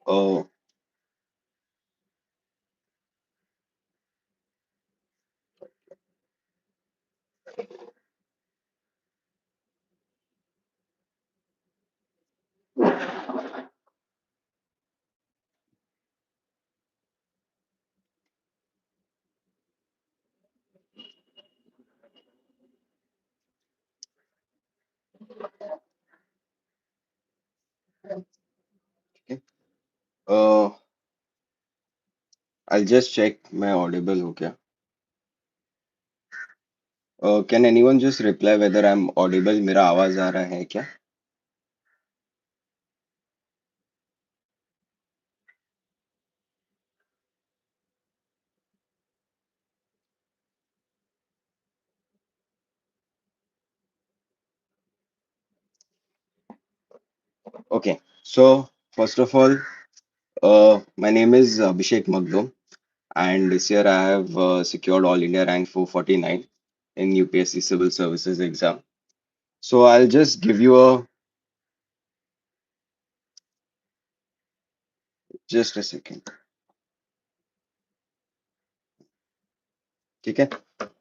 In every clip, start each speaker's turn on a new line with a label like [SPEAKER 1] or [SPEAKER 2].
[SPEAKER 1] ओ, I'll just check मैं audible हूँ क्या. Can anyone just reply whether I'm audible? मेरा आवाज आ रहा है क्या? Okay, so first of all, my name is Abhishek Magdum, and this year I have secured All India rank 449 in UPSC Civil Services exam. So I'll just give you a just a second. Okay,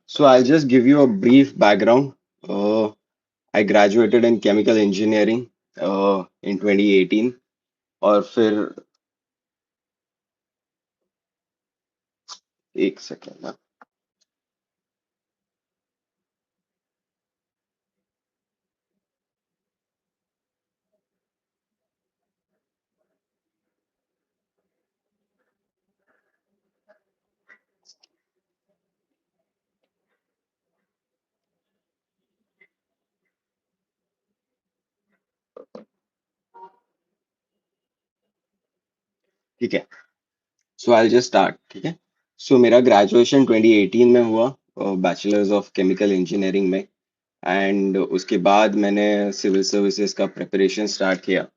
[SPEAKER 1] so I'll just give you a brief background. I graduated in chemical engineering in 2018 और फिर एक second. ठीक है, सो I just start. ठीक है, सो मेरा graduation 2018 में हुआ, बैचलर्स ऑफ केमिकल इंजीनियरिंग में. एंड उसके बाद मैंने सिविल सर्विसेज का प्रिपरेशन स्टार्ट किया.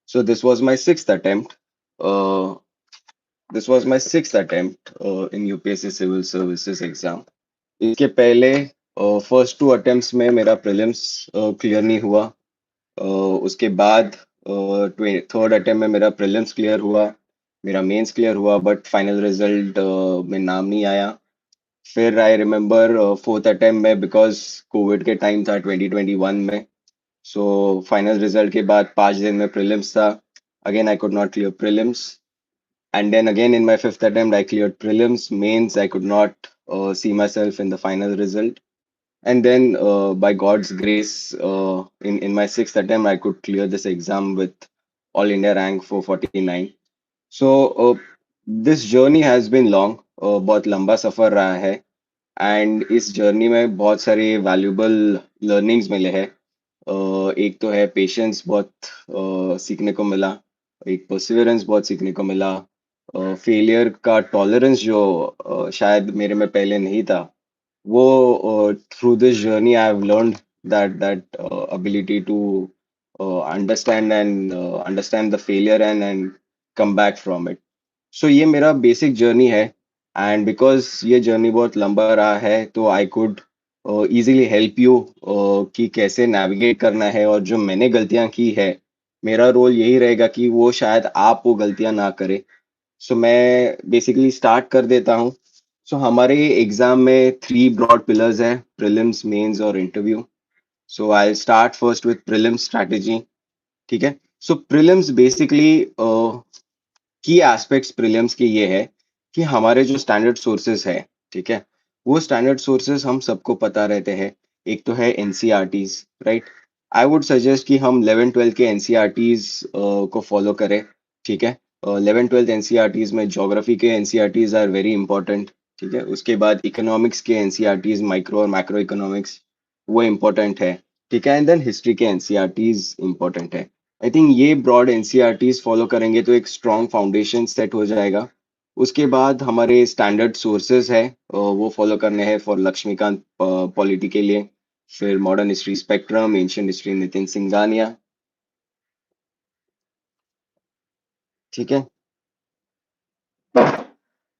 [SPEAKER 1] So this was my sixth attempt in UPSC civil services exam. इसके पहले फर्स्ट टू अटेम्प्ट्स में मेरा प्रीलिम्स क्लियर नहीं हुआ. उसके बाद थर्ड अटेम्प्ट में मेरा प्रीलिम्स क्लियर हुआ, मेरा मेंस क्लियर हुआ, बट फाइनल रिजल्ट में नाम नहीं आया. फिर आई रिमेम्बर फोर्थ अटेम्प्ट में, बिकॉज कोविड के टाइम था 2021 में, सो फाइनल रिजल्ट के बाद 5 दिन में प्रीलिम्स था. Again I could not clear prelims, and then again in my fifth attempt I cleared prelims. Mains I could not see myself in the final result. And then, by God's grace, in my sixth attempt, I could clear this exam with All India rank 449. So, this journey has been long. बहुत लंबा सफर रहा है. And इस journey में बहुत सारे valuable learnings मिले हैं. एक तो है पेशेंस, बहुत सीखने को मिला. एक परसिवरेंस बहुत सीखने को मिला. फेलियर का टॉलरेंस जो शायद मेरे में पहले नहीं था, वो through this journey I have learned that ability to understand the failure and come back from it. So ये मेरा बेसिक जर्नी है. एंड बिकॉज ये जर्नी बहुत लंबा रहा है, तो I could easily help you कि कैसे नेविगेट करना है. और जो मैंने गलतियां की है, मेरा रोल यही रहेगा कि वो शायद आप वो गलतियां ना करें. सो मैं बेसिकली स्टार्ट कर देता हूँ. सो हमारे एग्जाम में 3 ब्रॉड पिलर्स हैं: प्रीलिम्स, मेंस और interview. So I start first with prelims strategy. ठीक है, सो प्रीलिम्स बेसिकली की एस्पेक्ट्स प्रीलिम्स के ये है कि हमारे जो स्टैंडर्ड सोर्सेस है, ठीक है, वो स्टैंडर्ड सोर्सेस हम सबको पता रहते हैं. एक तो है NCERTs, right. I would suggest कि हम 11th 12th के एनसीईआरटीज को फॉलो करें. ठीक है, 11th 12th एनसीईआरटीज में ज्योग्राफी के एनसीईआरटीज आर वेरी इंपॉर्टेंट. ठीक है, उसके बाद इकोनॉमिक्स के एनसीईआरटीज, माइक्रो और मैक्रो इकोनॉमिक्स, वो इम्पोर्टेंट है. ठीक है, एंड देन हिस्ट्री के एनसीईआरटीज इम्पोर्टेंट है. आई थिंक ये ब्रॉड एनसीईआरटीज फॉलो करेंगे तो एक स्ट्रॉन्ग फाउंडेशन सेट हो जाएगा. उसके बाद हमारे स्टैंडर्ड सोर्सेज है, वो फॉलो करने हैं फॉर लक्ष्मीकांत पॉलिटी के लिए. फिर modern history spectrum, ancient history Nitin Singhania. ठीक है,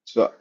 [SPEAKER 1] सो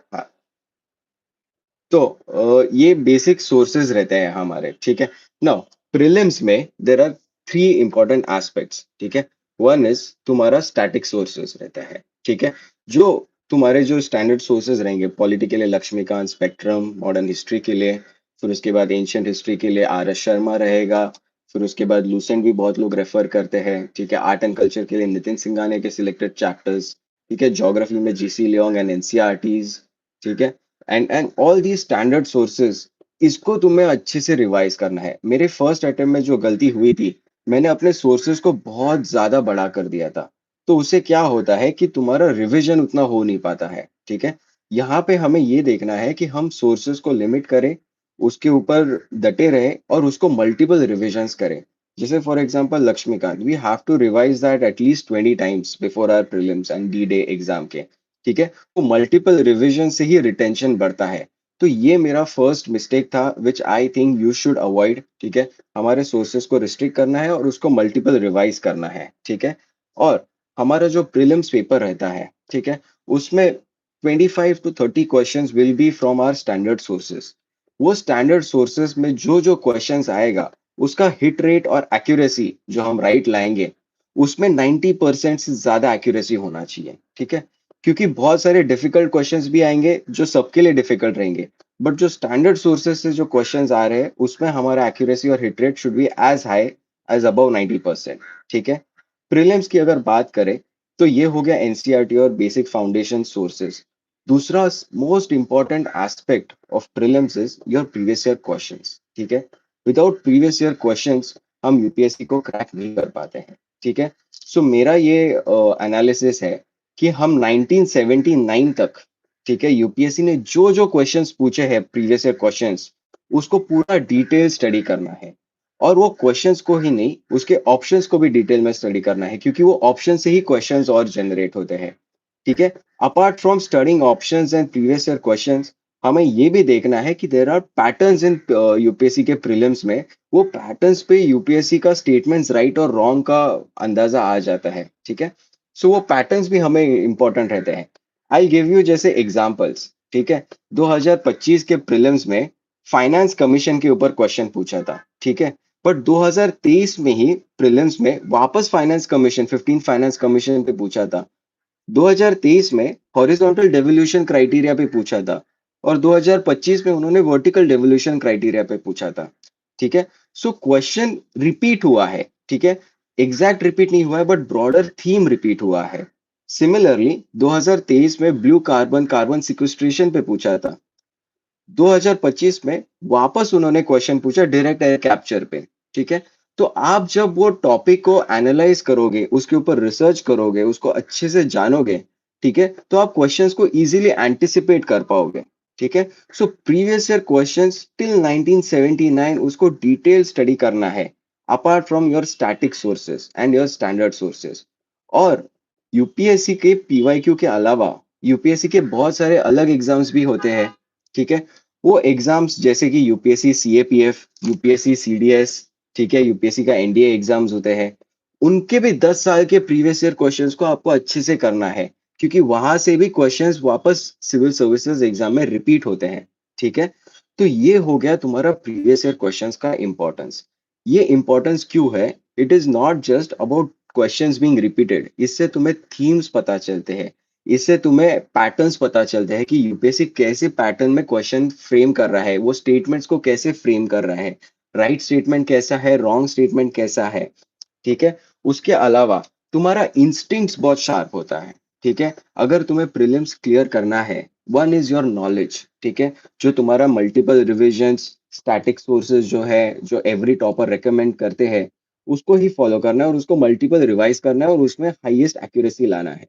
[SPEAKER 1] तो ये बेसिक सोर्सेज रहते हैं हमारे. ठीक है, नाउ प्रीलिम्स में देर आर 3 इंपॉर्टेंट एस्पेक्ट्स. ठीक है, वन इज तुम्हारा स्टैटिक सोर्सेज रहता है. ठीक है? जो तुम्हारे जो स्टैंडर्ड सोर्सेज़ रहेंगे, पॉलिटी के लिए लक्ष्मीकांत, स्पेक्ट्रम, मॉडर्न हिस्ट्री के लिए, फिर उसके बाद एंशिएंट हिस्ट्री के लिए आर एस शर्मा रहेगा, फिर उसके बाद लूसेंट भी बहुत लोग रेफर करते हैं, ठीक है? आर्ट एंड कल्चर के लिए नितिन सिंघानिया के सिलेक्टेड चैप्टर्स, ठीक है? ज्योग्राफी में जीसी लियोंग एंड एनसीईआरटीज़, ठीक है? And all these standard sources, इसको तुम्हें अच्छे से रिवाइज़ करना है। मेरे फर्स्ट अटेम्प्ट में जो गलती हुई थी, मैंने अपने सोर्सेज़ को बहुत ज़्यादा बड़ा कर दिया था। तो उससे क्या होता है कि तुम्हारा रिवीजन उतना हो नहीं पाता है, ठीक है? यहाँ पे हमें ये देखना है कि हम सोर्सेज़ को लिमिट करें, उसके ऊपर डटे रहें और उसको मल्टीपल रिविजन्स करें। जैसे for example Laxmikanth, we have to revise that at least 20 times before our prelims and D Day exam के, ठीक है? तो मल्टीपल रिविजन से ही रिटेंशन बढ़ता है। तो ये मेरा फर्स्ट मिस्टेक था which I think you should avoid, ठीक है? हमारे सोर्सेज़ को रिस्ट्रिक्ट करना है और उसको मल्टीपल रिवाइज़ करना है, ठीक है? और हमारा जो प्रीलिम्स पेपर रहता है, ठीक है? उसमें 25 to 30 questions will be from our standard sources. वो स्टैंडर्ड सोर्सेस में जो क्वेश्चंस आएगा, उसका हिट रेट और एक्यूरेसी जो हम राइट लाएंगे, उसमें 90% से ज्यादा एक्यूरेसी होना चाहिए, ठीक है? क्योंकि बहुत सारे डिफिकल्ट क्वेश्चंस भी आएंगे जो सबके लिए डिफिकल्ट रहेंगे, बट जो स्टैंडर्ड सोर्सेस से जो क्वेश्चंस आ रहे हैं, उसमें हमारा एक्यूरेसी और hit rate should be as high as above 90%, ठीक है? प्रीलिम्स की अगर बात करें, तो ये हो गया एनसीईआरटी और बेसिक फाउंडेशन सोर्सेज। दूसरा most important aspect of prelims is your previous year questions, ठीक है? विदाउट प्रीवियस ईयर क्वेश्चंस हम यूपीएससी को क्रैक नहीं कर पाते हैं, ठीक है? सो मेरा ये एनालिसिस है कि हम 1979 तक, ठीक है, यूपीएससी ने जो क्वेश्चंस पूछे हैं प्रीवियस ईयर क्वेश्चंस, उसको पूरा डिटेल स्टडी करना है। और वो क्वेश्चंस को ही नहीं, उसके ऑप्शंस को भी डिटेल में स्टडी करना है, क्योंकि वो ऑप्शन से ही क्वेश्चंस और जनरेट होते हैं, ठीक है? Apart from studying options and previous year questions, हमें ये भी देखना है कि there are patterns in UPSC के प्रीलिम्स में। वो पैटर्न्स पे यूपीएससी का स्टेटमेंट्स राइट और रॉन्ग का अंदाजा आ जाता है, ठीक है? सो वो पैटर्न्स भी हमें इंपॉर्टेंट रहते हैं। आई गिव यू जैसे एग्जांपल्स, ठीक है? 2025 के प्रीलिम्स में फाइनेंस कमीशन के ऊपर क्वेश्चन पूछा था, ठीक है? बट 2023 में ही प्रीलिम्स में वापस फाइनेंस कमीशन 15 फाइनेंस कमीशन पे पूछा था। 2023 में हॉरिजॉन्टल डेवोल्यूशन क्राइटेरिया पे पूछा था और 2025 में उन्होंने वर्टिकल डेवोल्यूशन क्राइटेरिया पे पूछा था, ठीक है? सो क्वेश्चन रिपीट हुआ है, ठीक है? एग्जैक्ट रिपीट नहीं हुआ है, बट ब्रॉडर थीम रिपीट हुआ है। सिमिलरली 2023 में ब्लू कार्बन कार्बन सिक्वेस्ट्रेशन पे पूछा था। 2025 में वापस उन्होंने क्वेश्चन पूछा डायरेक्ट एयर कैप्चर पे, ठीक है? तो आप जब वो टॉपिक को एनालाइज करोगे, उसके ऊपर रिसर्च करोगे, उसको अच्छे से जानोगे, ठीक है? तो आप क्वेश्चंस को इजीली एंटिसिपेट कर पाओगे, ठीक है? So previous year questions till 1979 उसको डिटेल स्टडी करना है, apart from your static sources and your standard sources. और यूपीएससी के पीवाईक्यू के अलावा यूपीएससी के बहुत सारे अलग एग्जाम्स भी होते हैं, ठीक है? वो एग्जाम्स जैसे कि यूपीएससी सीएपीएफ, यूपीएससी सीडीएस, ठीक है, यूपीएससी का एनडीए एग्जाम्स होते हैं, उनके भी 10 साल के प्रीवियस ईयर क्वेश्चंस को आपको अच्छे से करना है, क्योंकि वहां से भी क्वेश्चंस वापस सिविल सर्विसेज एग्जाम में रिपीट होते हैं, ठीक है? तो ये हो गया तुम्हारा प्रीवियस ईयर क्वेश्चंस का इंपॉर्टेंस। ये इंपॉर्टेंस क्यों है? It is not just about questions being repeated, इससे तुम्हें थीम्स पता चलते हैं, इससे तुम्हें पैटर्न्स पता चलते हैं कि यूपीएससी कैसे पैटर्न में क्वेश्चन फ्रेम कर रहा है, वो स्टेटमेंट्स को कैसे फ्रेम कर रहा है, राइट स्टेटमेंट कैसा है, रॉन्ग स्टेटमेंट कैसा है, ठीक है? उसके अलावा तुम्हारा इंस्टिंक्ट्स बहुत शार्प होता है, ठीक है? अगर तुम्हें प्रीलिम्स क्लियर करना है, वन इज योर नॉलेज, ठीक है? जो तुम्हारा मल्टीपल रिविजन्स, स्टैटिक सोर्सेज जो है, जो एवरी टॉपर रेकमेंड करते हैं, उसको ही फॉलो करना है और उसको मल्टीपल रिवाइज करना है और उसमें हाईएस्ट एक्यूरेसी लाना है।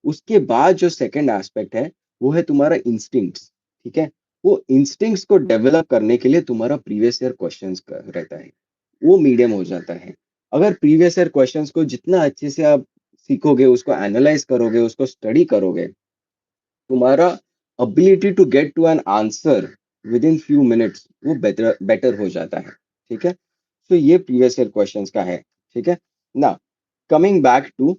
[SPEAKER 1] उसके बाद जो सेकंड एस्पेक्ट है, वो है तुम्हारा इंस्टिंक्ट्स, ठीक है? वो इंस्टिंक्ट्स को डेवलप करने के लिए तुम्हारा प्रीवियस ईयर क्वेश्चंस का रहता है, वो मीडियम हो जाता है। अगर प्रीवियस ईयर क्वेश्चंस को जितना अच्छे से आप सीखोगे, उसको एनालाइज करोगे, उसको स्टडी करोगे, तुम्हारा ability to get to an answer within few minutes वो बेटर बेटर हो जाता है, ठीक है? तो ये प्रीवियस ईयर क्वेश्चंस का है, ठीक है? ना, coming back to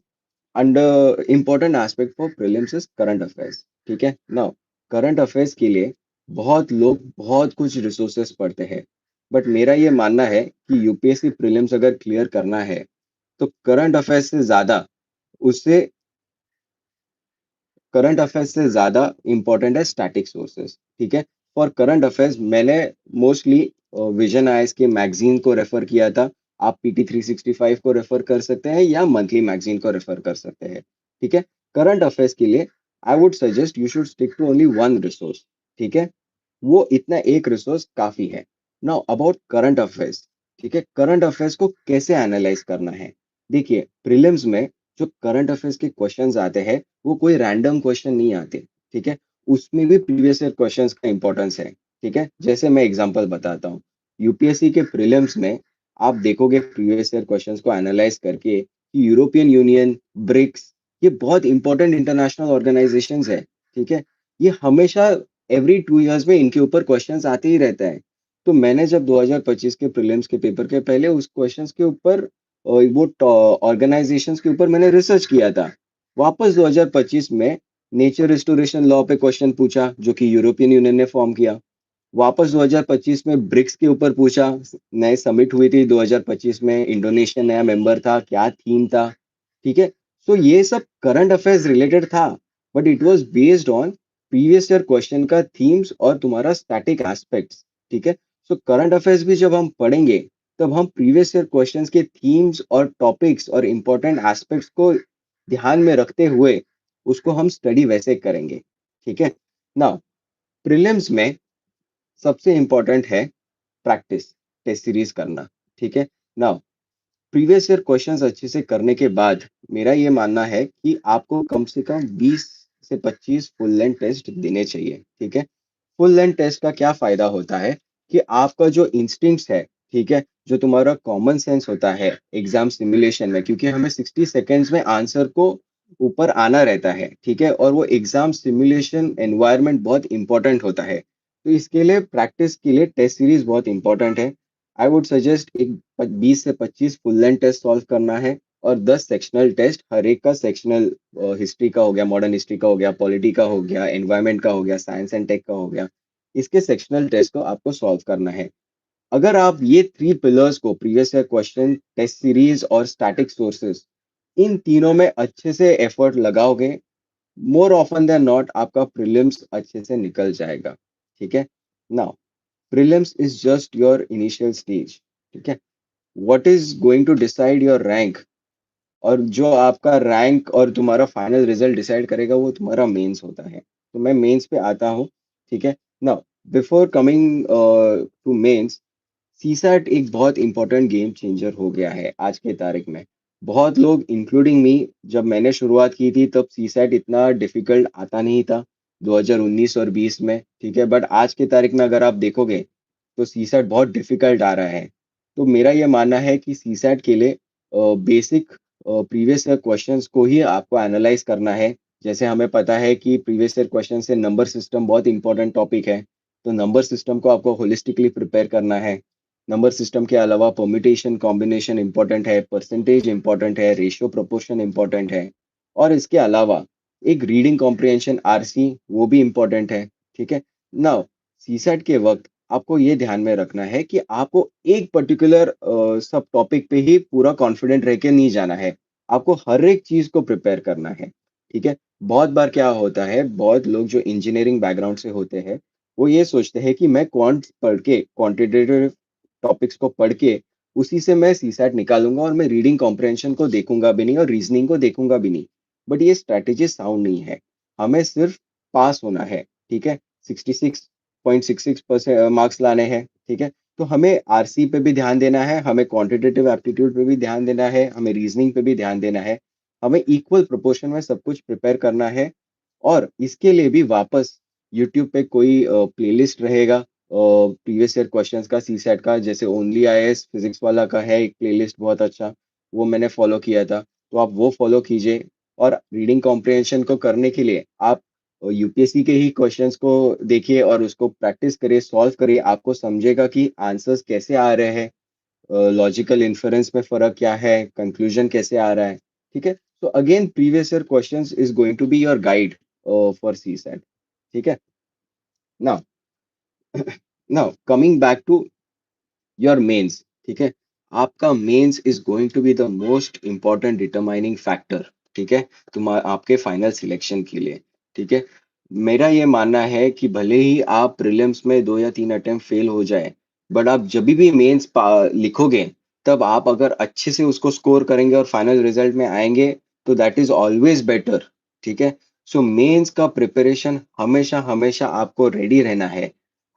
[SPEAKER 1] another important aspect for prelims is current affairs, ठीक है? नाउ करंट अफेयर्स के लिए बहुत लोग बहुत कुछ रिसोर्सेस पढ़ते हैं, बट मेरा ये मानना है कि यूपीएससी प्रीलिम्स अगर क्लियर करना है, तो करंट अफेयर्स से ज्यादा उससे करंट अफेयर्स से ज़्यादा इम्पोर्टेंट है स्टैटिक सोर्सेस, ठीक है? फॉर करंट अफेयर्स मैंने मोस्टली विजन आइज के मैगज़ीन को रेफ़र किया था। आप पीटी 365 को रेफ़र कर सकते हैं या मंथली मैगज़ीन को रेफ़र कर सकते हैं, ठीक है? करंट अफेयर्स के लिए I would suggest you should stick to only one resource, ठीक है? वो इतना एक रिसोर्स काफ़ी है। नाउ अबाउट करंट अफेयर्स, ठीक है? करंट अफेयर्स को कैसे एनालाइज़ करना है? देखिए, प्रीलिम्स में जो करंट अफेयर्स के क्वेश्चंस आते हैं, वो कोई रैंडम क्वेश्चन नहीं आते, ठीक है? उसमें भी प्रीवियस ईयर क्वेश्चंस का इम्पोर्टेंस है, ठीक है? जैसे मैं एग्जांपल बताता हूँ, यूपीएससी के प्रीलिम्स में आप देखोगे प्रीवियस ईयर क्वेश्चंस को एनालाइज करके कि यूरोपियन यूनियन, ब्रिक्स ये बहुत इंपॉर्टेंट इंटरनेशनल ऑर्गेनाइजेशंस है, ठीक है? ये हमेशा एवरी 2 इयर्स में इनके ऊपर क्वेश्चंस आते ही रहता है। तो मैंने जब 2025 के प्रीलिम्स के पेपर के पहले उस क्वेश्चंस के ऊपर वो ऑर्गेनाइजेशंस के ऊपर मैंने रिसर्च किया था। वापस 2025 में नेचर रिस्टोरेशन लॉ पे क्वेश्चन पूछा जो कि यूरोपियन यूनियन ने फॉर्म किया। वापस 2025 में ब्रिक्स के ऊपर पूछा, नए समिट हुई थी 2025 में, इंडोनेशिया नया मेंबर था, क्या थीम था, ठीक है? सो ये सब करंट अफेयर्स रिलेटेड था, but it was based on previous year question का थीम्स और तुम्हारा स्टैटिक एस्पेक्ट्स, ठीक है? सो करंट अफेयर्स भी जब हम पढ़ेंगे, तब हम प्रीवियस ईयर क्वेश्चंस के थीम्स और टॉपिक्स और इम्पोर्टेंट एस्पेक्ट्स को ध्यान में रखते हुए उसको हम स्टडी वैसे करेंगे, ठीक है? नाउ प्रीलिम्स में सबसे इम्पोर्टेंट है प्रैक्टिस, टेस्ट सीरीज करना, ठीक है? नाउ प्रीवियस ईयर क्वेश्चंस अच्छे से करने के बाद मेरा ये मानना है कि आपको कम से कम 20 से 25 फुल लेंथ टेस्ट देने चाहिए, ठीक है? फुल लेंथ टेस्ट का क्या फ़ायदा होता है कि आपका जो इंस्टिंक्ट्स है, ठीक है? जो तुम्हारा कॉमन सेंस होता है एग्ज़ाम सिमुलेशन में, क्योंकि हमें 60 सेकंड्स में आंसर को ऊपर आना रहता है, ठीक है? और वो एग्ज़ाम सिमुलेशन एनवायरनमेंट बहुत इम्पोर्टेंट होता है। तो इसके लिए प्रैक्टिस के लिए टेस्ट सीरीज़ बहुत इम्पोर्टेंट है। आई वुड सजेस्ट एक 20 से 25 फुल लेंथ टेस्ट सॉल्व करना है और 10 सेक्शनल टेस्ट, हर एक का सेक्शनल, हिस्ट्री का हो गया, मॉडर्न हिस्ट्री का हो गया, पॉलिटी का हो गया, एनवायरनमेंट का हो गया, साइंस एंड टेक का हो गया। इसके सेक्शनल टेस्ट को आपको सॉल्व करना है। अगर आप ये 3 पिलर्स को previous year question, test series और स्टैटिक सोर्सेस, इन तीनों में अच्छे से एफर्ट लगाओगे, मोर ऑफन देन नॉट आपका प्रीलिम्स अच्छे से निकल जाएगा, ठीक है? Now prelims is just your initial stage, ठीक है? What is going to decide your rank, और जो आपका रैंक और तुम्हारा फाइनल रिजल्ट डिसाइड करेगा वो तुम्हारा मेंस होता है। तो मैं मेंस पे आता हूँ, ठीक है? Now before coming to mains, CSAT एक बहुत इंपॉर्टेंट गेम चेंजर हो गया है आज के तारीख में। बहुत लोग इंक्लूडिंग मी, जब मैंने शुरुआत की थी तब सीसैट इतना डिफिकल्ट आता नहीं था 2019 और 20 में, ठीक है? बट आज के तारीख में अगर आप देखोगे तो सीसैट बहुत डिफिकल्ट आ रहा है। तो मेरा ये मानना है कि सीसैट के लिए बेसिक प्रीवियस ईयर क्वेश्चंस को ही आपको एनालाइज करना है। जैसे हमें पता है कि प्रीवियस ईयर क्वेश्चन से नंबर सिस्टम बहुत इंपॉर्टेंट टॉपिक है, तो नंबर सिस्टम को आपको होलिस्टिकली प्रिपेयर करना है। नंबर सिस्टम के अलावा परम्यूटेशन कॉम्बिनेशन इंपॉर्टेंट है, परसेंटेज इंपॉर्टेंट है, रेशियो प्रोपोर्शन इंपॉर्टेंट है, और इसके अलावा एक रीडिंग कॉम्प्रिहेंशन आरसी वो भी इंपॉर्टेंट है, ठीक है? नाउ सीसैट के वक्त आपको ये ध्यान में रखना है कि आपको एक पर्टिकुलर सब टॉपिक पे ही पूरा कॉन्फिडेंट रह के नहीं जाना है। आपको हर एक चीज को प्रिपेयर करना है, ठीक है? बहुत बार क्या होता है, बहुत लोग जो इंजीनियरिंग बैकग्राउंड से होते हैं, वो ये सोचते हैं कि मैं क्वांट पढ़ के, क्वांटिटेटिव टॉपिक्स को पढ़ के उसी से मैं सीसैट निकालूंगा और मैं रीडिंग कॉम्प्रिहेंशन को देखूंगा भी नहीं और रीजनिंग को देखूंगा भी नहीं। बट ये स्ट्रैटेजी साउंड नहीं है। हमें सिर्फ पास होना है, ठीक है? 66.66% मार्क्स लाने हैं, ठीक है? तो हमें आरसी पे भी ध्यान देना है, हमें क्वांटिटेटिव एप्टीट्यूड पे भी ध्यान देना है, हमें रीजनिंग पे भी ध्यान देना है। हमें इक्वल प्रोपोर्शन में सब कुछ प्रिपेयर करना है, और इसके लिए भी वापस यूट्यूब पे कोई प्लेलिस्ट रहेगा प्रीवियस ईयर क्वेश्चंस का, सीसैट का, जैसे ओनली आईएएस फिजिक्स वाला का है एक प्लेलिस्ट बहुत अच्छा, वो मैंने फॉलो किया था। तो आप वो फॉलो कीजिए, और रीडिंग कॉम्प्रिहेंशन को करने के लिए आप यूपीएससी के ही क्वेश्चंस को देखिए और उसको प्रैक्टिस करिए, सॉल्व करिए, आपको समझेगा कि आंसर्स कैसे आ रहे हैं, लॉजिकल इन्फरेंस में फ़र्क क्या है, कंक्लूजन कैसे आ रहा है, ठीक है? तो again previous year questions is going to be your guide for CSAT, ठीक है? Now now coming back to your mains, ठीक है? आपका mains is going to be the most important determining factor, ठीक है? आपके फाइनल सिलेक्शन के लिए। ठीक है? मेरा ये मानना है कि भले ही आप प्रीलिम्स में 2 या 3 अटेम्प्ट फेल हो जाए, बट आप जभी भी मेंस लिखोगे, तब आप अगर अच्छे से उसको स्कोर करेंगे और फाइनल रिजल्ट में आएँगे, तो दैट इज़ ऑलवेज़ बेटर, ठीक है? सो मेंस का प्रिपरेशन हमेशा-हमेशा आपको रेडी रहना है।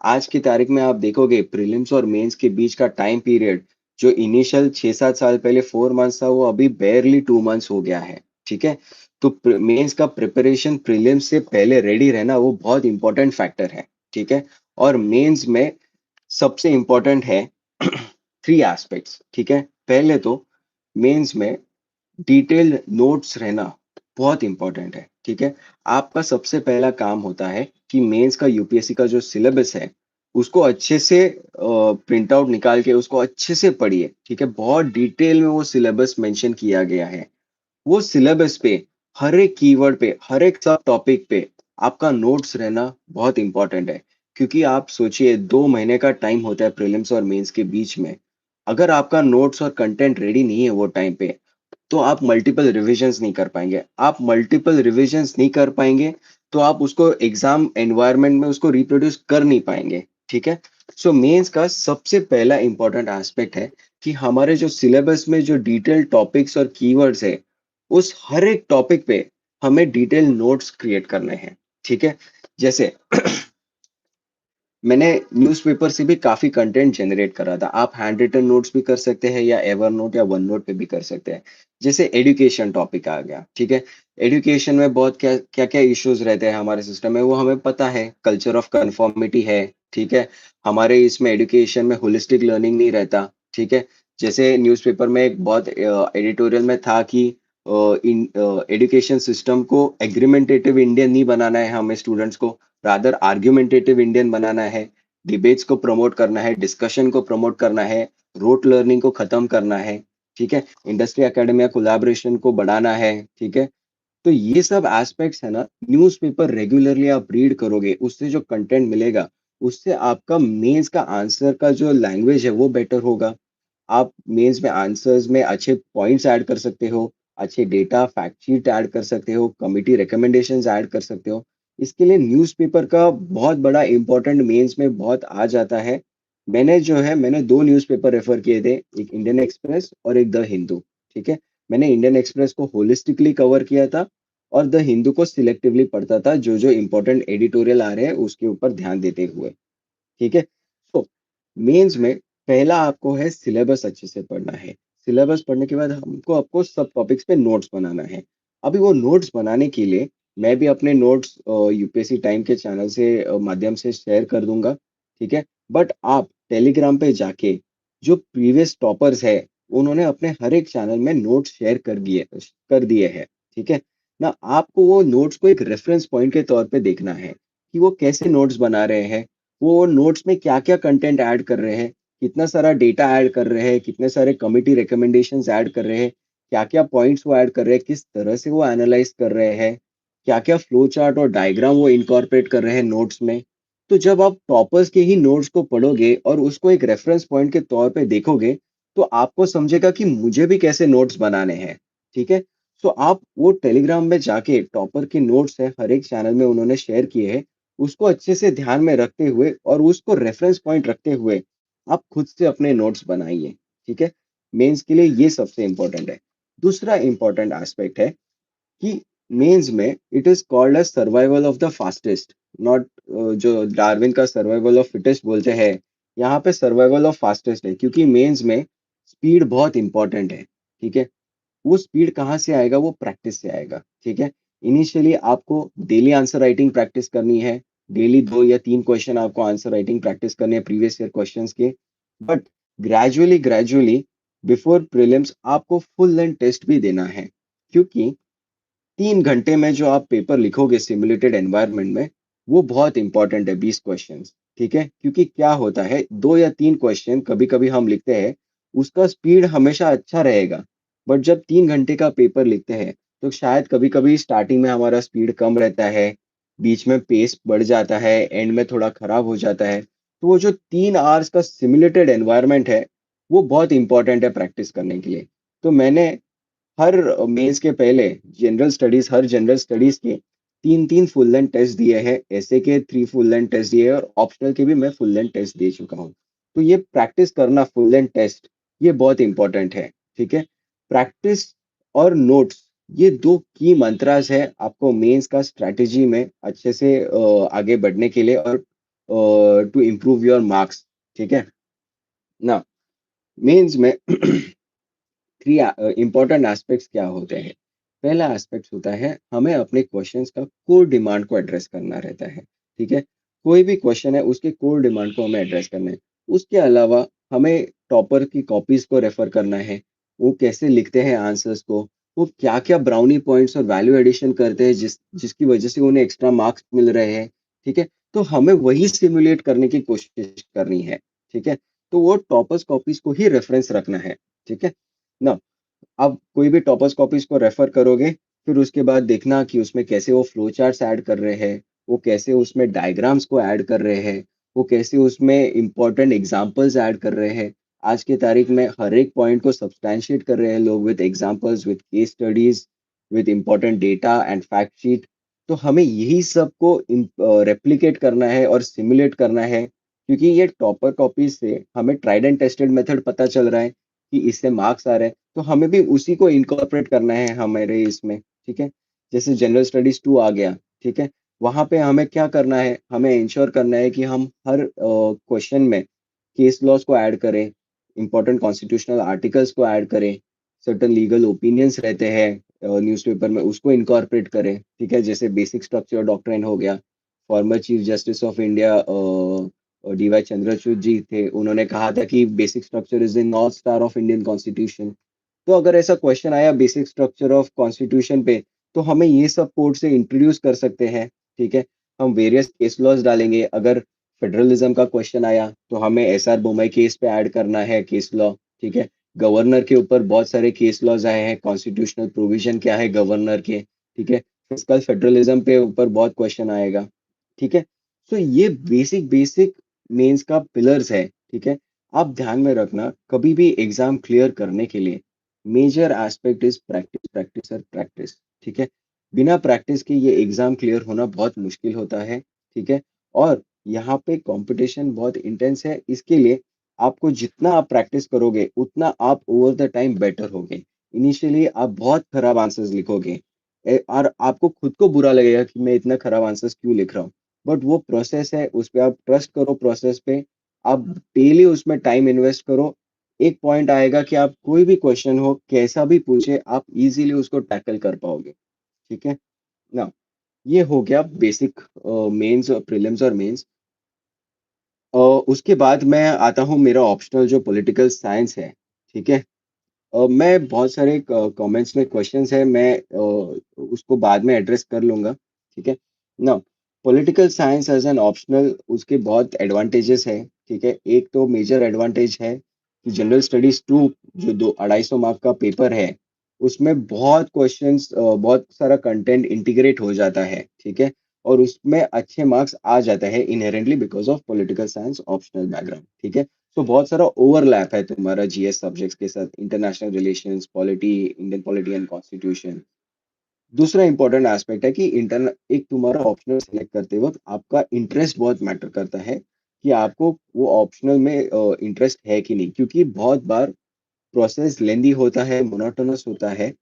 [SPEAKER 1] आज की तारीख में आप देखोगे प्रीलिम्स और मेंस के बीच का टाइम पीरियड, जो इनिशियल 6-7 साल पहले 4 मंथ्स था, वो अभी बारली 2 मंथ्स हो गया है, ठीक है? तो मेंस का प्रिपरेशन प्रीलिम्स से पहले रेडी रहना वो बहुत इंपॉर्टेंट फैक्टर है, ठीक है? और मेंस में सबसे इंपॉर्टेंट है 3 एस्पेक्ट्स, ठीक है? पहले तो मेंस में डिटेल्ड नोट्स रहना बहुत इंपॉर्टेंट है, ठीक है? आपका सबसे पहला काम होता है कि मेंस का यूपीएससी का जो सिलेबस है, उसको अच्छे से प्रिंट आउट निकाल के उसको अच्छे से पढ़िए, ठीक है? बहुत डिटेल में वो सिलेबस मेंशन किया गया है। वो सिलेबस पे हर एक कीवर्ड पे, हर एक सब टॉपिक पे आपका नोट्स रहना बहुत इंपॉर्टेंट है। क्योंकि आप सोचिए 2 महीने का टाइम होता है प्रीलिम्स और मेंस के बीच में। अगर आपका नोट्स और कंटेंट रेडी नहीं है वो टाइम पे, तो आप मल्टीपल रिविजन्स नहीं कर पाएँगे। आप मल्टीपल रिविजन्स नहीं कर पाएँगे, तो आप उसको एग्ज़ाम एनवायरनमेंट में उसको रिप्रोड्यूस कर नहीं पाएँगे, ठीक है? सो मेंस का सबसे पहला इम्पोर्टेंट एस्पेक्ट है कि हमारे जो सिलेबस में जो डिटेल्ड टॉपिक्स और कीवर्ड्स है, उस हर एक टॉपिक पे हमें डिटेल नोट्स क्रिएट करने हैं, ठीक है? जैसे मैंने न्यूज़पेपर से भी काफ़ी कंटेंट जनरेट करा था। आप हैंड रिटन नोट्स भी कर सकते हैं या एवरनोट या वन नोट पे भी कर सकते हैं। जैसे एजुकेशन टॉपिक आ गया, ठीक है? एजुकेशन में बहुत क्या-क्या इश्यूज़ रहते हैं हमारे सिस्टम में, वो हमें पता है। कल्चर ऑफ कन्फर्मिटी है, ठीक है? हमारे इसमें एजुकेशन में होलिस्टिक लर्निंग नहीं रहता, ठीक है? जैसे न्यूज़पेपर में एक बहुत एडिटोरियल में था कि एजुकेशन सिस्टम को एग्रीमेंटेटिव इंडियन नहीं बनाना है हमें स्टूडेंट्स को, रादर आर्ग्यूमेंटेटिव इंडियन बनाना है, डिबेट्स को प्रमोट करना है, डिस्कशन को प्रमोट करना है, रोट लर्निंग को खत्म करना है, ठीक है? इंडस्ट्री एकेडमिया कोलैबोरेशन को बढ़ाना है, ठीक है? तो ये सब एस्पेक्ट्स है ना, न्यूज़पेपर रेगुलरली आप रीड करोगे, उससे जो कंटेंट मिलेगा, उससे आपका मेंस का आंसर का जो लैंग्वेज है वो बेटर होगा। आप मेंस में आंसर्स में अच्छे पॉइंट्स ऐड कर सकते हो, अच्छे डेटा फैक्ट शीट ऐड कर सकते हो, कमिटी रिकमेंडेशंस ऐड कर सकते हो। इसके लिए न्यूज़पेपर का बहुत बड़ा इम्पोर्टेंट मेंस में बहुत आ जाता है। मैंने 2 न्यूज़पेपर रेफर किए थे, एक इंडियन एक्सप्रेस और एक द हिंदू, ठीक है? मैंने इंडियन एक्सप्रेस को होलिस्टिकली कवर किया था और द हिंदू को सिलेक्टिवली पढ़ता था, जो-जो इम्पोर्टेंट एडिटोरियल आ रहे हैं उसके ऊपर ध्यान देते हुए। ठीक है? तो मेंस में पहला आपको है सिलेबस अच्छे से पढ़ना है। सिलेबस पढ़ने के बाद हमको आपको सब टॉपिक्स पे नोट्स बनाना है। अभी वो नोट्स बनाने के लिए मैं भी अपने नोट्स यूपीएससी टाइम के चैनल से माध्यम से शेयर कर दूँगा, ठीक है? बट आप टेलीग्राम पे जाके जो प्रीवियस टॉपर्स है, उन्होंने अपने हर एक चैनल में नोट्स शेयर कर दिए हैं, ठीक है? ना आपको वो नोट्स को एक रेफरेंस पॉइंट के तौर पे देखना है, कि वो कैसे नोट्स बना रहे हैं, वो नोट्स में क्या-क्या कंटेंट ऐड कर रहे हैं, कितना सारा डेटा ऐड कर रहे हैं, कितने सारे कमिटी रिकमेंडेशंस ऐड कर रहे हैं, क्या-क्या पॉइंट्स वो ऐड कर रहे हैं, किस तरह से वो एनालाइज़ कर रहे हैं, क्या-क्या फ्लो चार्ट और डायग्राम वो इनकॉर्पोरेट कर रहे हैं नोट्स में। तो जब आप टॉपर्स के ही नोट्स को पढ़ोगे और उसको एक रेफरेंस पॉइंट के तौर पे देखोगे, तो आपको समझेगा कि मुझे भी कैसे नोट्स बनाने हैं, ठीक है? तो आप वो टेलीग्राम में जाके टॉपर के नोट्स है, हर एक चैनल में उन्होंने शेयर किए हैं, उसको अच्छे से ध्यान में रखते हुए और उसको रेफरेंस पॉइंट रखते हुए आप खुद से अपने नोट्स बनाइए, ठीक है? मेंस के लिए ये सबसे इम्पोर्टेंट है। दूसरा इम्पोर्टेंट एस्पेक्ट है कि मेंस में it is called as survival of the fastest, not जो डार्विन का सर्वाइवल ऑफ फिटेस्ट बोलते हैं, यहाँ पे सर्वाइवल ऑफ फास्टेस्ट है क्योंकि मेंस में स्पीड बहुत इम्पोर्टेंट है, ठीक है? वो स्पीड कहाँ से आएगा? वो प्रैक्टिस से आएगा, ठीक है? इनिशियली आपको डेली आंसर राइटिंग प्रैक्टिस करनी है। डेली 2 या 3 क्वेश्चन आपको आंसर राइटिंग प्रैक्टिस करने हैं प्रीवियस ईयर क्वेश्चंस के। बट ग्रेजुअली बिफोर प्रीलिम्स आपको फुल लेंथ टेस्ट भी देना है। क्योंकि 3 घंटे में जो आप पेपर लिखोगे सिम्युलेटेड एनवायरनमेंट में, वो बहुत इंपॉर्टेंट है 20 क्वेश्चंस, ठीक है? क्योंकि क्या होता है 2 या 3 क्वेश्चन कभी-कभी हम लिखते हैं, उसका स्पीड हमेशा अच्छा रहेगा, बट जब 3 घंटे का पेपर लिखते हैं, तो शायद कभी-कभी स्टार्टिंग में हमारा स्पीड कम रहता है, बीच में पेस बढ़ जाता है, एंड में थोड़ा खराब हो जाता है। तो वो जो 3 आवर्स का सिम्युलेटेड एनवायरनमेंट है, वो बहुत इंपॉर्टेंट है प्रैक्टिस करने के लिए। तो मैंने हर मेंस के पहले हर जनरल स्टडीज़ के तीन तीन फुल लेंथ टेस्ट दिए हैं, ऐसे के थ्री फुल लेंथ टेस्ट दिए हैं और ऑप्शनल के भी मैं फुल लेंथ टेस्ट दे चुका हूँ। तो ये प्रैक्टिस करना फुल लेंथ टेस्ट, ये बहुत इंपॉर्टेंट है। ठीक है, प्रैक्टिस और नोट्स, ये दो की मंत्रास है आपको मेंस का स्ट्रैटेजी में अच्छे से आगे बढ़ने के लिए और टू इम्प्रूव योर मार्क्स। ठीक है ना, मेंस में थ्री इंपॉर्टेंट एस्पेक्ट्स क्या होते हैं। पहला एस्पेक्ट होता है हमें अपने क्वेश्चंस का कोर डिमांड को एड्रेस करना रहता है। ठीक है, कोई भी क्वेश्चन है उसके कोर डिमांड को हमें एड्रेस करना है। उसके अलावा हमें टॉपर की कॉपीज को रेफर करना है, वो कैसे लिखते हैं आंसर्स को, वो क्या क्या ब्राउनी पॉइंट्स और वैल्यू एडिशन करते हैं जिसकी वजह से उन्हें एक्स्ट्रा मार्क्स मिल रहे हैं। ठीक है, तो हमें वही सिमुलेट करने की कोशिश करनी है। ठीक है, तो वो टॉपर्स कॉपीज को ही रेफरेंस रखना है। ठीक है ना, आप कोई भी टॉपर्स कॉपीज को रेफर करोगे, फिर उसके बाद देखना कि उसमें कैसे वो फ्लो चार्ट्स ऐड कर रहे हैं, वो कैसे उसमें डायग्राम्स को ऐड कर रहे हैं, वो कैसे उसमें इंपॉर्टेंट एग्जांपल्स ऐड कर रहे हैं। आज की तारीख में हर एक पॉइंट को सब्सटैंशिएट कर रहे हैं लोग with examples, with case studies, with important data and fact sheet. तो हमें यही सब को रेप्लिकेट करना है और सिमुलेट करना है, क्योंकि ये टॉपर कॉपीज से हमें ट्राइड एंड टेस्टेड मेथड पता चल रहा है कि इससे मार्क्स आ रहे हैं, तो हमें भी उसी को इनकॉर्पोरेट करना है हमारे इसमें। ठीक है, जैसे जनरल स्टडीज 2 आ गया। ठीक है, वहां पे हमें क्या करना है, हमें इंश्योर करना है कि हम हर क्वेश्चन में केस लॉज को ऐड करें, इंपॉर्टेंट कॉन्स्टिट्यूशनल आर्टिकल्स को ऐड करें, सर्टेन लीगल ओपिनियंस रहते हैं न्यूज़पेपर में, उसको इनकॉर्पोरेट करें। ठीक है, जैसे बेसिक स्ट्रक्चर डॉक्ट्रिन हो गया, former chief justice of India DY Chandrachud ji थे, उन्होंने कहा था कि basic structure is the north star of Indian constitution. तो अगर ऐसा क्वेश्चन आया बेसिक स्ट्रक्चर ऑफ कॉन्स्टिट्यूशन पे, तो हम ये सब कोड से इंट्रोड्यूस कर सकते हैं। ठीक है, हम वेरियस केस लॉज डालेंगे। अगर फेडरलिज्म का क्वेश्चन आया तो हमें एसआर बोमई केस पे ऐड करना है केस लॉ। ठीक है, गवर्नर के ऊपर बहुत सारे केस लॉज आए हैं, कॉन्स्टिट्यूशनल प्रोविजन क्या है गवर्नर के। ठीक है, फिस्कल फेडरलिज्म पे ऊपर बहुत क्वेश्चन आएगा। ठीक है, तो ये बेसिक बेसिक मेंस का पिलर्स है। ठीक है, आप ध्यान में रखना कभी भी एग्जाम क्लियर करने के लिए major aspect is practice, practice और प्रैक्टिस। ठीक है, बिना प्रैक्टिस के ये एग्जाम क्लियर होना बहुत मुश्किल होता है। ठीक है, और यहाँ पे कंपटीशन बहुत इंटेंस है, इसके लिए आपको जितना आप प्रैक्टिस करोगे उतना आप ओवर द टाइम बेटर होगे। इनिशियली आप बहुत खराब आंसर्स लिखोगे, और आपको खुद को बुरा लगेगा कि मैं इतना खराब आंसर्स क्यों लिख रहा हूँ। बट वो प्रोसेस है, उस पे आप ट्रस्ट करो, प्रोसेस पे आप डेली उसमें टाइम इन्वेस्ट करो। एक पॉइंट आएगा कि आप कोई भी क्वेश्चन हो कैसा भी पूछे आप इजीली उसको टैकल कर पाओगे। ठीक है ना, ये हो गया बेसिक मेंस और प्रीलिम्स और मेंस। उसके बाद मैं आता हूँ मेरा ऑप्शनल जो पॉलिटिकल साइंस है। ठीक है, मैं बहुत सारे कमेंट्स में क्वेश्चंस है, मैं उसको बाद में एड्रेस कर लूंगा। ठीक है ना, political science as an optional उसके बहुत एडवांटेजेस है। ठीक है, एक तो मेजर एडवांटेज है कि जनरल स्टडीज 2 जो दो 250 मार्क का पेपर है, उसमें बहुत क्वेश्चंस, बहुत सारा कंटेंट इंटीग्रेट हो जाता है। ठीक है, और उसमें अच्छे मार्क्स आ जाता है inherently because of political science optional background. ठीक है, तो बहुत सारा ओवरलैप है तुम्हारा जीएस सब्जेक्ट्स के साथ, international relations, polity, Indian polity and constitution. दूसरा इंपॉर्टेंट एस्पेक्ट है कि इंटरन एक तुम्हारा ऑप्शनल सेलेक्ट करते वक्त आपका इंटरेस्ट बहुत मैटर करता है, कि आपको वो ऑप्शनल में इंटरेस्ट है कि नहीं, क्योंकि बहुत बार प्रोसेस लेंदी होता है, मोनोटोनस होता है।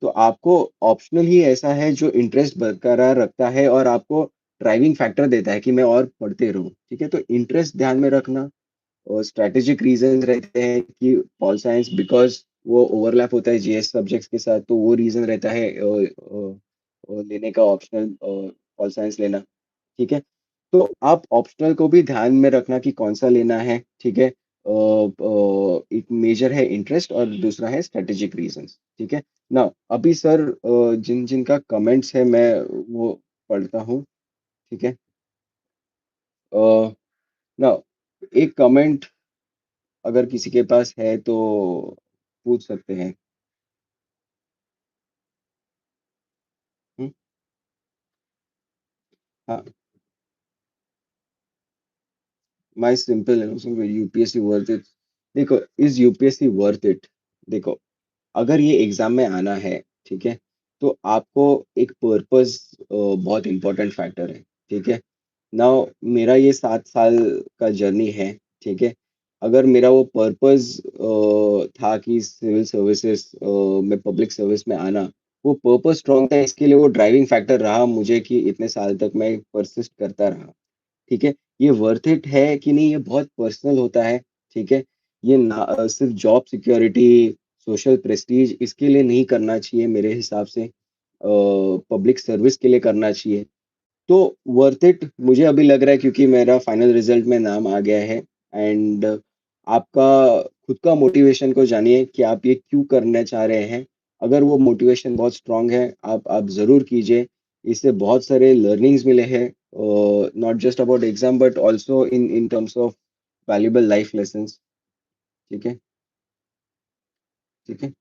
[SPEAKER 1] तो आपको ऑप्शनल ही ऐसा है जो इंटरेस्ट बरकरार रखता है और आपको ड्राइविंग फैक्टर देता है कि मैं और पढ़ते रहूं। ठीक है, तो इंटरेस्ट ध्यान में रखना। और स्ट्रैटेजिक रीजंस रहते हैं कि पॉल साइंस बिकॉज वो ओवरलैप होता है जीएस सब्जेक्ट्स के साथ, तो वो रीजन रहता है लेने का ऑप्शनल पॉल साइंस लेना। ठीक है, तो आप ऑप्शनल को भी ध्यान में रखना कि कौन सा लेना है। ठीक है, एक मेजर है इंटरेस्ट और दूसरा है स्ट्रेटेजिक रीजंस। ठीक है ना, अभी सर जिन जिनका कमेंट्स है मैं वो पढ़ता हूँ। ठीक है, ना एक कमेंट अगर किसी के पास है तो पूछ सकते हैं। हुँ, हाँ, my simple answer, UPSC worth it. देखो, इज़ यूपीएससी वर्थ इट? देखो, अगर ये एग्ज़ाम में आना है, ठीक है? तो आपको एक पर्पस बहुत इम्पोर्टेंट फैक्टर है, ठीक है? नाउ मेरा ये 7 साल का जर्नी है, ठीक है? अगर मेरा वो पर्पस था कि सिविल सर्विसेज़ में पब्लिक सर्विस में आना, वो पर्पस स्ट्रॉन्ग था, इसके लिए वो ड्राइविंग फैक्टर रहा मुझे कि इतने साल तक मैं परसिस्ट करता रहा। ठीक है? ये वर्थ इट है कि नहीं, ये बहुत पर्सनल होता है, ठीक है? ये सिर्फ़ जॉब सिक्योरिटी, सोशल प्रेस्टीज इसके लिए नहीं करना चाहिए मेरे हिसाब से। पब्लिक सर्विस के लिए करना चाहिए। तो वर्थ इट मुझे अभी लग रहा है क्योंकि मेरा फाइनल रिज़ल्ट में नाम आ गया है एंड आपका खुद का मोटिवेशन को जानिए कि आप ये क्यों करना चाह रहे हैं। अगर वो मोटिवेशन बहुत स्ट्रॉन्ग है, आप ज़रूर कीजिए। इससे बहुत सारे लर्निंग्स मिले हैं not just about exam but also in terms of valuable life lessons. ठीक है? ठीक है?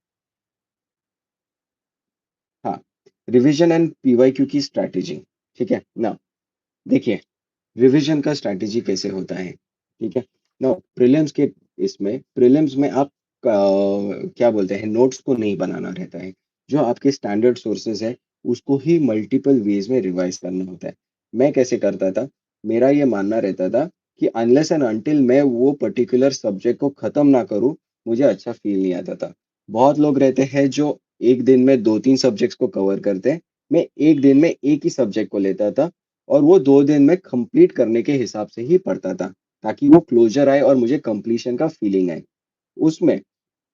[SPEAKER 1] हाँ, रिविज़न एंड पीवाईक्यू की स्ट्रैटेजी। ठीक है? नाउ देखिए रिवीजन का स्ट्रैटेजी कैसे होता है, ठीक है? नाउ प्रीलिम्स में आप क्या बोलते हैं नोट्स को नहीं बनाना रहता है। जो आपके स्टैंडर्ड सोर्सेज़ है, उसको ही मल्टीपल वेज़ में रिवाइज़ करना होता है। मैं कैसे करता था, मेरा ये मानना रहता था कि अनलेस एंड अंटिल मैं वो पर्टिकुलर सब्जेक्ट को खत्म ना करूँ, मुझे अच्छा फ़ील नहीं आता था। बहुत लोग रहते हैं जो 1 दिन में 2-3 सब्जेक्ट्स को कवर करते हैं। मैं 1 दिन में एक ही सब्जेक्ट को लेता था और वो 2 दिन में कंप्लीट करने के हिसाब से ही पढ़ता था, ताकि वो क्लोज़र आए और मुझे कंप्लीशन का फीलिंग आए। उसमें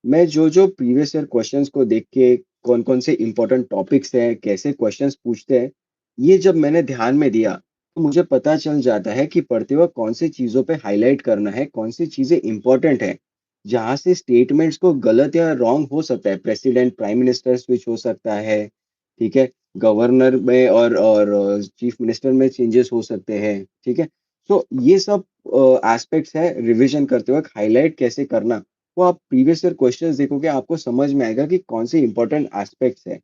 [SPEAKER 1] मैं जो-जो प्रीवियस ईयर क्वेश्चन्स को देख के कौन-कौन से इम्पोर्टेंट टॉपिक्स हैं, कैसे क्वेश्चन्स पूछते हैं, ये जब मैंने ध्यान में दिया, तो मुझे पता चल जाता है कि पढ़ते वक़्त कौन-सी चीज़ों पे हाइलाइट करना है, कौन-सी चीज़ें इम्पोर्टेंट हैं। जहाँ से स्टेटमेंट्स को गलत या रॉन्ग हो सकता है, प्रेसिडेंट, प्राइम मिनिस्टर स्विच हो सकता है, ठीक है? गवर्नर में और चीफ मिनिस्टर में चेंजेस हो सकते हैं, ठीक है? सो ये सब एस्पेक्ट्स हैं रिविज़न करते वक़्त हाइलाइट कैसे करना, वो आप प्रीवियस ईयर क्वेश्चंस देखोगे आपको समझ में आएगा कि कौन से इम्पोर्टेंट एस्पेक्ट्स हैं।